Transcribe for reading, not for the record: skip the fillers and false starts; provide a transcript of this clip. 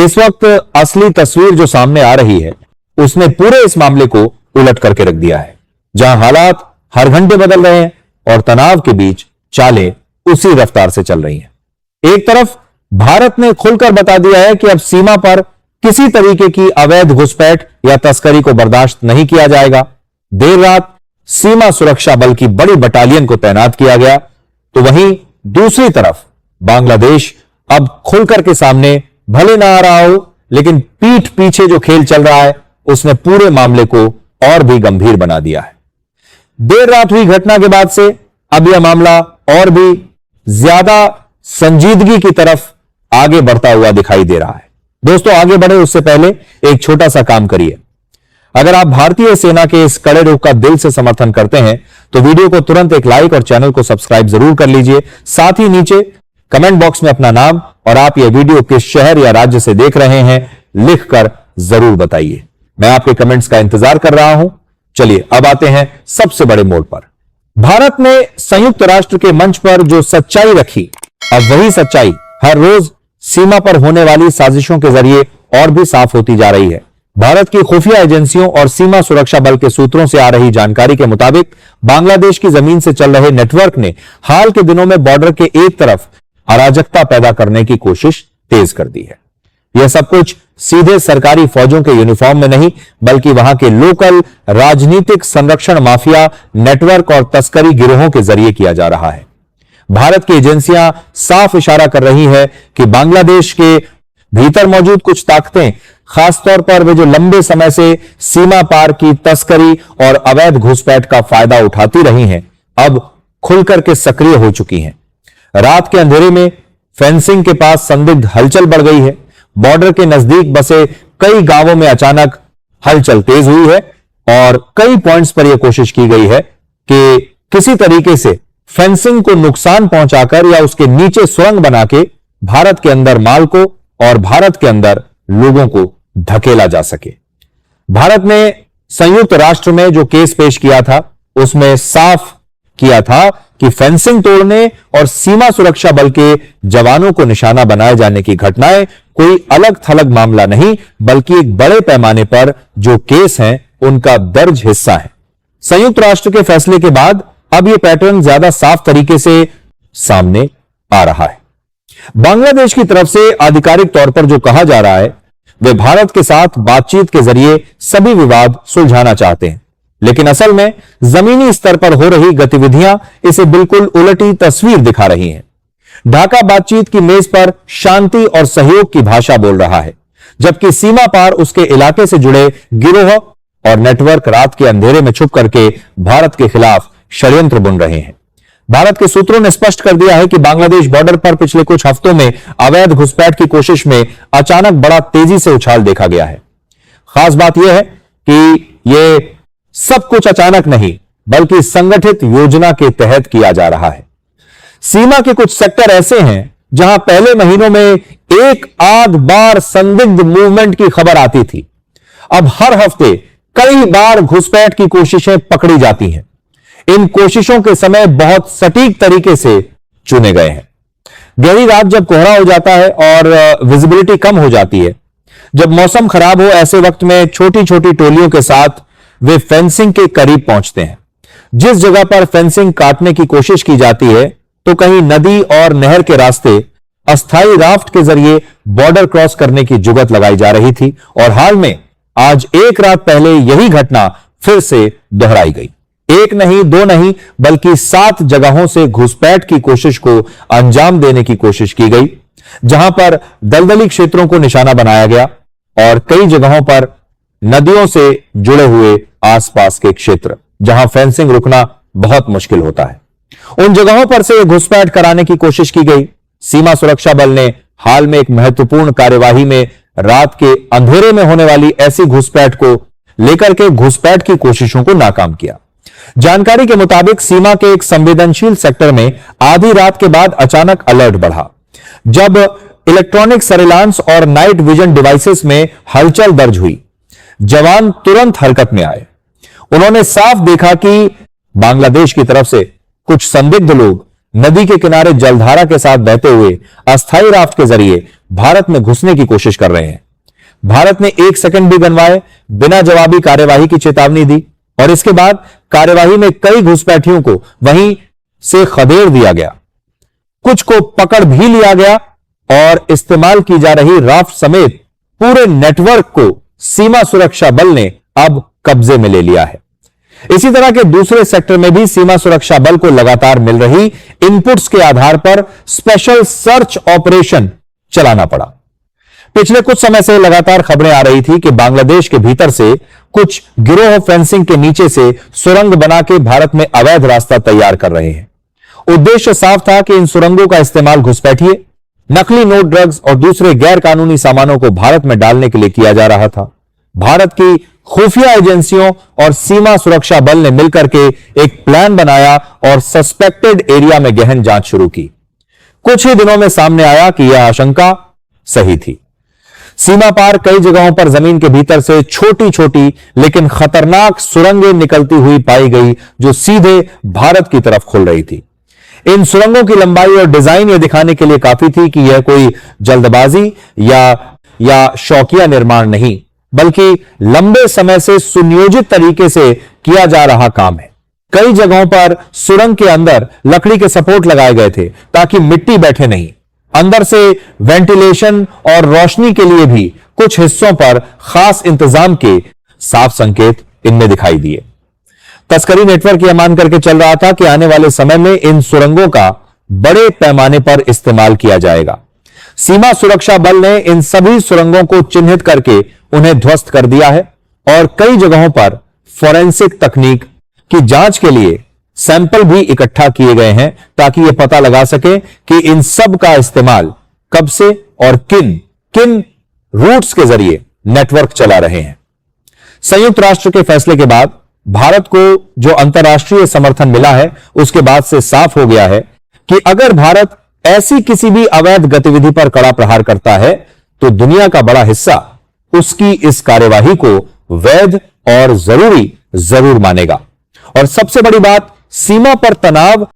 इस वक्त असली तस्वीर जो सामने आ रही है उसने पूरे इस मामले को उलट करके रख दिया है, जहां हालात हर घंटे बदल रहे हैं और तनाव के बीच चालें उसी रफ्तार से चल रही हैं। एक तरफ भारत ने खुलकर बता दिया है कि अब सीमा पर किसी तरीके की अवैध घुसपैठ या तस्करी को बर्दाश्त नहीं किया जाएगा। देर रात सीमा सुरक्षा बल की बड़ी बटालियन को तैनात किया गया, तो वहीं दूसरी तरफ बांग्लादेश अब खुलकर के सामने भले ना आ रहा हो, लेकिन पीठ पीछे जो खेल चल रहा है उसने पूरे मामले को और भी गंभीर बना दिया है। देर रात हुई घटना के बाद से अब यह मामला और भी ज्यादा संजीदगी की तरफ आगे बढ़ता हुआ दिखाई दे रहा है। दोस्तों, आगे बढ़े उससे पहले एक छोटा सा काम करिए। अगर आप भारतीय सेना के इस कड़े रुख का दिल से समर्थन करते हैं तो वीडियो को तुरंत एक लाइक और चैनल को सब्सक्राइब जरूर कर लीजिए। साथ ही नीचे कमेंट बॉक्स में अपना नाम और आप यह वीडियो किस शहर या राज्य से देख रहे हैं लिखकर जरूर बताइए। मैं आपके कमेंट्स का इंतजार कर रहा हूं। चलिए अब आते हैं सबसे बड़े मोड़ पर। भारत ने संयुक्त राष्ट्र के मंच पर जो सच्चाई रखी, अब वही सच्चाई हर रोज सीमा पर होने वाली साजिशों के जरिए और भी साफ होती जा रही है। भारत की खुफिया एजेंसियों और सीमा सुरक्षा बल के सूत्रों से आ रही जानकारी के मुताबिक बांग्लादेश की जमीन से चल रहे नेटवर्क ने हाल के दिनों में बॉर्डर के एक तरफ अराजकता पैदा करने की कोशिश तेज कर दी है। यह सब कुछ सीधे सरकारी फौजों के यूनिफॉर्म में नहीं, बल्कि वहां के लोकल राजनीतिक संरक्षण माफिया नेटवर्क और तस्करी गिरोहों के जरिए किया जा रहा है। भारत की एजेंसियां साफ इशारा कर रही है कि बांग्लादेश के भीतर मौजूद कुछ ताकतें, खासतौर पर वे जो लंबे समय से सीमा पार की तस्करी और अवैध घुसपैठ का फायदा उठाती रही हैं, अब खुलकर के सक्रिय हो चुकी हैं। रात के अंधेरे में फेंसिंग के पास संदिग्ध हलचल बढ़ गई है। बॉर्डर के नजदीक बसे कई गांवों में अचानक हलचल तेज हुई है और कई पॉइंट्स पर यह कोशिश की गई है कि किसी तरीके से फेंसिंग को नुकसान पहुंचाकर या उसके नीचे सुरंग बना के भारत के अंदर माल को और भारत के अंदर लोगों को धकेला जा सके। भारत ने संयुक्त राष्ट्र में जो केस पेश किया था उसमें साफ किया था कि फेंसिंग तोड़ने और सीमा सुरक्षा बल के जवानों को निशाना बनाए जाने की घटनाएं कोई अलग थलग मामला नहीं, बल्कि एक बड़े पैमाने पर जो केस हैं उनका दर्ज हिस्सा है। संयुक्त राष्ट्र के फैसले के बाद अब यह पैटर्न ज्यादा साफ तरीके से सामने आ रहा है। बांग्लादेश की तरफ से आधिकारिक तौर पर जो कहा जा रहा है, वे भारत के साथ बातचीत के जरिए सभी विवाद सुलझाना चाहते हैं, लेकिन असल में जमीनी स्तर पर हो रही गतिविधियां इसे बिल्कुल उलटी तस्वीर दिखा रही हैं। ढाका बातचीत की मेज पर शांति और सहयोग की भाषा बोल रहा है, जबकि सीमा पार उसके इलाके से जुड़े गिरोह और नेटवर्क रात के अंधेरे में छुप करके भारत के खिलाफ षड्यंत्र बुन रहे हैं। भारत के सूत्रों ने स्पष्ट कर दिया है कि बांग्लादेश बॉर्डर पर पिछले कुछ हफ्तों में अवैध घुसपैठ की कोशिश में अचानक बड़ा तेजी से उछाल देखा गया है। खास बात यह है कि यह सब कुछ अचानक नहीं, बल्कि संगठित योजना के तहत किया जा रहा है। सीमा के कुछ सेक्टर ऐसे हैं जहां पहले महीनों में एक आध बार संदिग्ध मूवमेंट की खबर आती थी, अब हर हफ्ते कई बार घुसपैठ की कोशिशें पकड़ी जाती हैं। इन कोशिशों के समय बहुत सटीक तरीके से चुने गए हैं। गहरी रात जब कोहरा हो जाता है और विजिबिलिटी कम हो जाती है, जब मौसम खराब हो, ऐसे वक्त में छोटी छोटी टोलियों के साथ वे फेंसिंग के करीब पहुंचते हैं। जिस जगह पर फेंसिंग काटने की कोशिश की जाती है, तो कहीं नदी और नहर के रास्ते अस्थायी राफ्ट के जरिए बॉर्डर क्रॉस करने की जुगत लगाई जा रही थी, और हाल में आज एक रात पहले यही घटना फिर से दोहराई गई। एक नहीं, दो नहीं, बल्कि 7 जगहों से घुसपैठ की कोशिश को अंजाम देने की कोशिश की गई, जहां पर दलदली क्षेत्रों को निशाना बनाया गया और कई जगहों पर नदियों से जुड़े हुए आसपास के क्षेत्र जहां फेंसिंग रुकना बहुत मुश्किल होता है, उन जगहों पर से घुसपैठ कराने की कोशिश की गई। सीमा सुरक्षा बल ने हाल में एक महत्वपूर्ण कार्यवाही में रात के अंधेरे में होने वाली ऐसी घुसपैठ को लेकर के घुसपैठ की कोशिशों को नाकाम किया। जानकारी के मुताबिक सीमा के एक संवेदनशील सेक्टर में आधी रात के बाद अचानक अलर्ट बढ़ा, जब इलेक्ट्रॉनिक सर्विलांस और नाइट विजन डिवाइसेस में हलचल दर्ज हुई। जवान तुरंत हरकत में आए। उन्होंने साफ देखा कि बांग्लादेश की तरफ से कुछ संदिग्ध लोग नदी के किनारे जलधारा के साथ बहते हुए अस्थायी राफ्ट के जरिए भारत में घुसने की कोशिश कर रहे हैं। भारत ने 1 सेकंड भी गंवाए बिना जवाबी कार्यवाही की चेतावनी दी और इसके बाद कार्यवाही में कई घुसपैठियों को वहीं से खदेड़ दिया गया। कुछ को पकड़ भी लिया गया और इस्तेमाल की जा रही राफ्ट समेत पूरे नेटवर्क को सीमा सुरक्षा बल ने अब कब्जे में ले लिया है। इसी तरह के दूसरे सेक्टर में भी सीमा सुरक्षा बल को लगातार मिल रही इनपुट्स के आधार पर स्पेशल सर्च ऑपरेशन चलाना पड़ा। पिछले कुछ समय से लगातार खबरें आ रही थी कि बांग्लादेश के भीतर से कुछ गिरोह फेंसिंग के नीचे से सुरंग बना के भारत में अवैध रास्ता तैयार कर रहे हैं। उद्देश्य साफ था कि इन सुरंगों का इस्तेमाल घुसपैठिए, नकली नोट, ड्रग्स और दूसरे गैर कानूनी सामानों को भारत में डालने के लिए किया जा रहा था। भारत की खुफिया एजेंसियों और सीमा सुरक्षा बल ने मिलकर के एक प्लान बनाया और सस्पेक्टेड एरिया में गहन जांच शुरू की। कुछ ही दिनों में सामने आया कि यह आशंका सही थी। सीमा पार कई जगहों पर जमीन के भीतर से छोटी छोटी लेकिन खतरनाक सुरंगें निकलती हुई पाई गई जो सीधे भारत की तरफ खुल रही थी। इन सुरंगों की लंबाई और डिजाइन यह दिखाने के लिए काफी थी कि यह कोई जल्दबाजी या शौकिया निर्माण नहीं, बल्कि लंबे समय से सुनियोजित तरीके से किया जा रहा काम है। कई जगहों पर सुरंग के अंदर लकड़ी के सपोर्ट लगाए गए थे ताकि मिट्टी बैठे नहीं। अंदर से वेंटिलेशन और रोशनी के लिए भी कुछ हिस्सों पर खास इंतजाम के साफ संकेत इनमें दिखाई दिए। तस्करी नेटवर्क यह मान करके चल रहा था कि आने वाले समय में इन सुरंगों का बड़े पैमाने पर इस्तेमाल किया जाएगा। सीमा सुरक्षा बल ने इन सभी सुरंगों को चिन्हित करके उन्हें ध्वस्त कर दिया है और कई जगहों पर फोरेंसिक तकनीक की जांच के लिए सैंपल भी इकट्ठा किए गए हैं ताकि यह पता लगा सके कि इन सब का इस्तेमाल कब से और किन किन रूट्स के जरिए नेटवर्क चला रहे हैं। संयुक्त राष्ट्र के फैसले के बाद भारत को जो अंतर्राष्ट्रीय समर्थन मिला है उसके बाद से साफ हो गया है कि अगर भारत ऐसी किसी भी अवैध गतिविधि पर कड़ा प्रहार करता है तो दुनिया का बड़ा हिस्सा उसकी इस कार्यवाही को वैध और जरूरी जरूर मानेगा। और सबसे बड़ी बात, सीमा पर तनाव